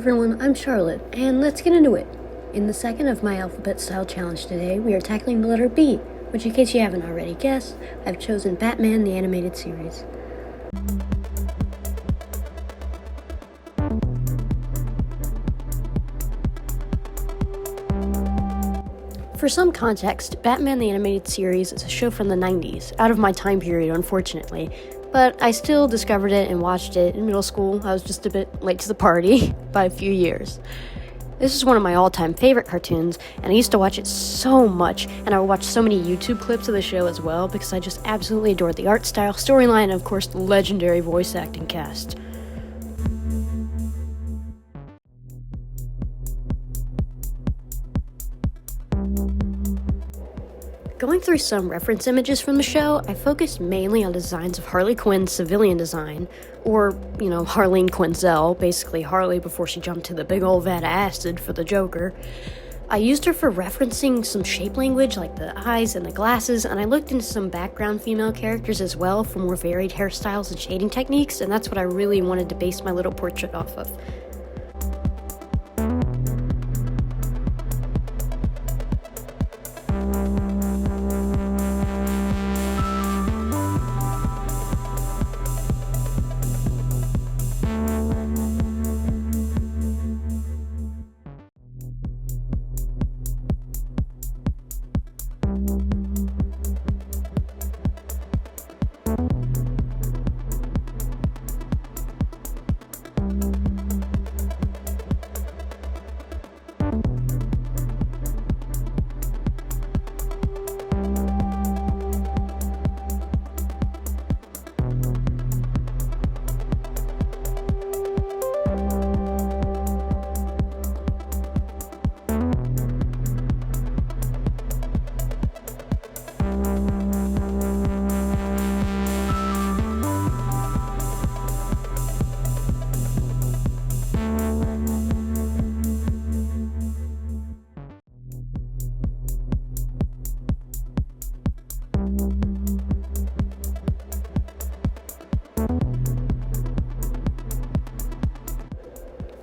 everyone, I'm Charlotte, and let's get into it. In the second of my alphabet style challenge today, we are tackling the letter B, which in case you haven't already guessed, I've chosen Batman the Animated Series. For some context, Batman the Animated Series is a show from the 90s, out of my time period unfortunately, but I still discovered it and watched it in middle school. I was just a bit late to the party by a few years. This is one of my all-time favorite cartoons, and I used to watch it so much, and I would watch so many YouTube clips of the show as well because I just absolutely adored the art style, storyline, and of course the legendary voice acting cast. Going through some reference images from the show, I focused mainly on designs of Harley Quinn's civilian design, or, Harleen Quinzel, basically Harley before she jumped to the big old vat of acid for the Joker. I used her for referencing some shape language like the eyes and the glasses, and I looked into some background female characters as well for more varied hairstyles and shading techniques, and that's what I really wanted to base my little portrait off of.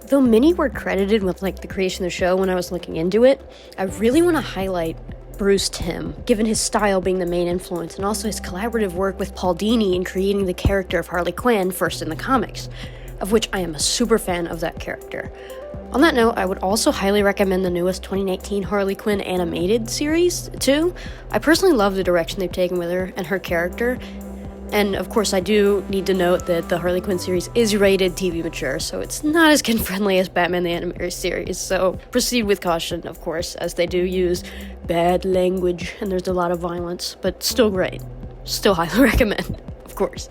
Though many were credited with the creation of the show when I was looking into it, I really want to highlight Bruce Timm, given his style being the main influence and also his collaborative work with Paul Dini in creating the character of Harley Quinn first in the comics, of which I am a super fan of that character. On that note, I would also highly recommend the newest 2019 Harley Quinn animated series, too. I personally love the direction they've taken with her and her character. And of course, I do need to note that the Harley Quinn series is rated TV mature, so it's not as kid-friendly as Batman the Animated Series, so proceed with caution, of course, as they do use bad language and there's a lot of violence, but still great. Still highly recommend, of course.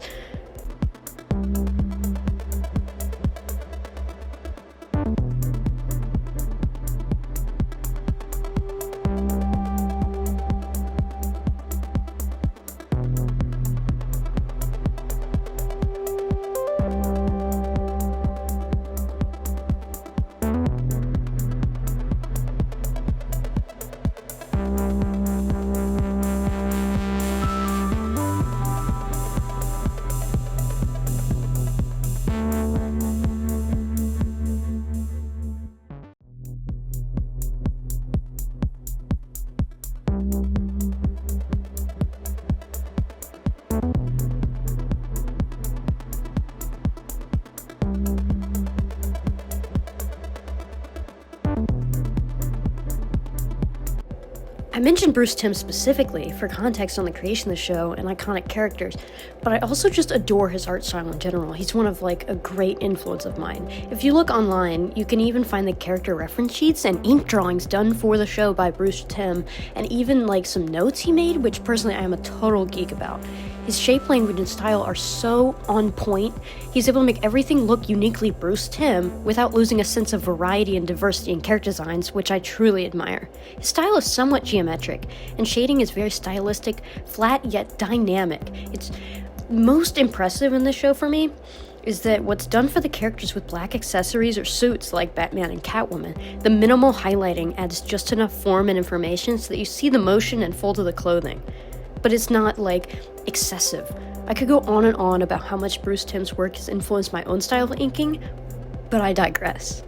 I mentioned Bruce Timm specifically for context on the creation of the show and iconic characters, but I also just adore his art style in general. He's one of a great influence of mine. If you look online, you can even find the character reference sheets and ink drawings done for the show by Bruce Timm, and even some notes he made, which personally I am a total geek about. His shape language and style are so on point. He's able to make everything look uniquely Bruce Timm without losing a sense of variety and diversity in character designs, which I truly admire. His style is somewhat geometric, and shading is very stylistic, flat yet dynamic. It's most impressive in this show for me is that what's done for the characters with black accessories or suits like Batman and Catwoman, the minimal highlighting adds just enough form and information so that you see the motion and fold of the clothing. But it's not excessive. I could go on and on about how much Bruce Timm's work has influenced my own style of inking, but I digress.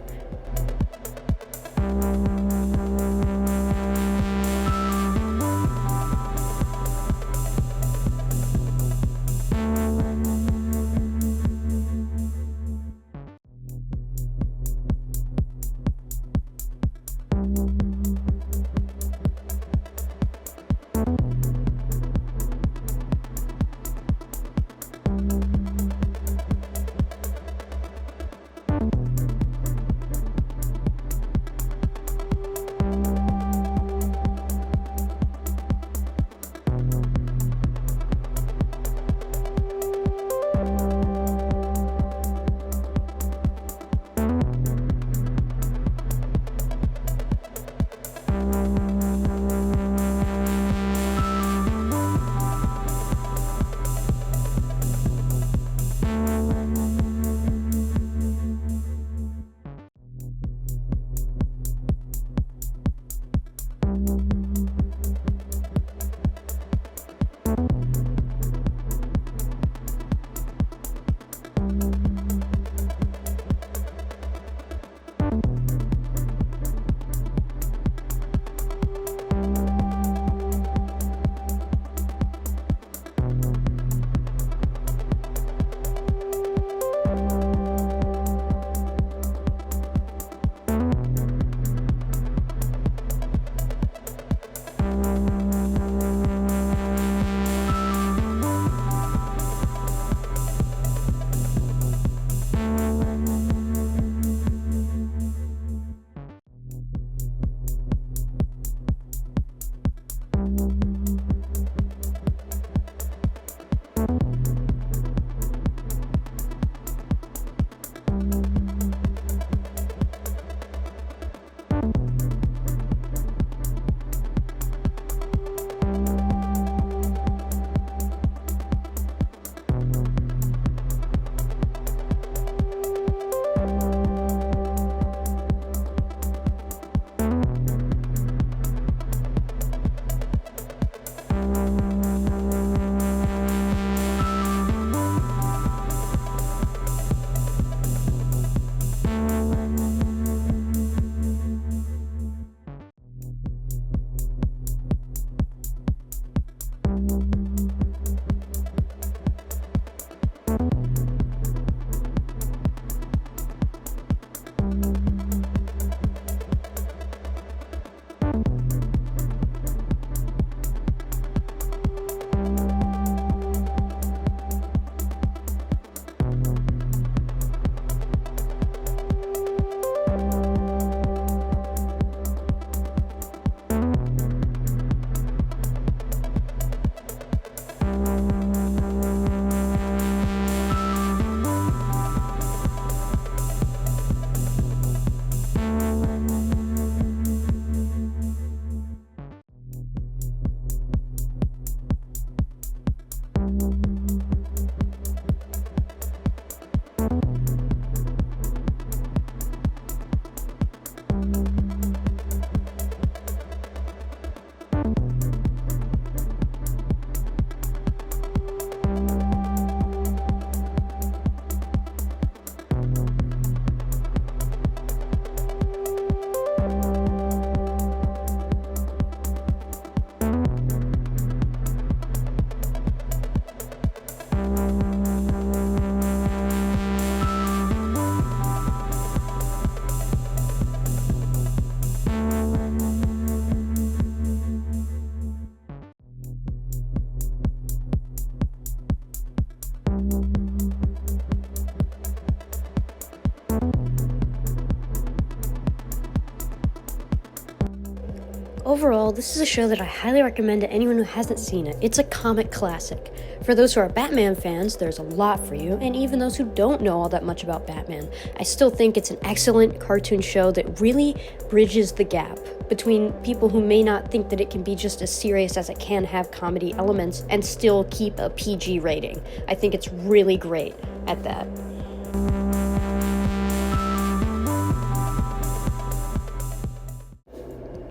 Overall, this is a show that I highly recommend to anyone who hasn't seen it. It's a comic classic. For those who are Batman fans, there's a lot for you, and even those who don't know all that much about Batman, I still think it's an excellent cartoon show that really bridges the gap between people who may not think that it can be just as serious as it can have comedy elements and still keep a PG rating. I think it's really great at that.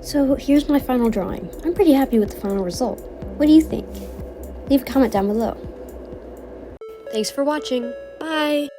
So here's my final drawing. I'm pretty happy with the final result. What do you think? Leave a comment down below. Thanks for watching. Bye!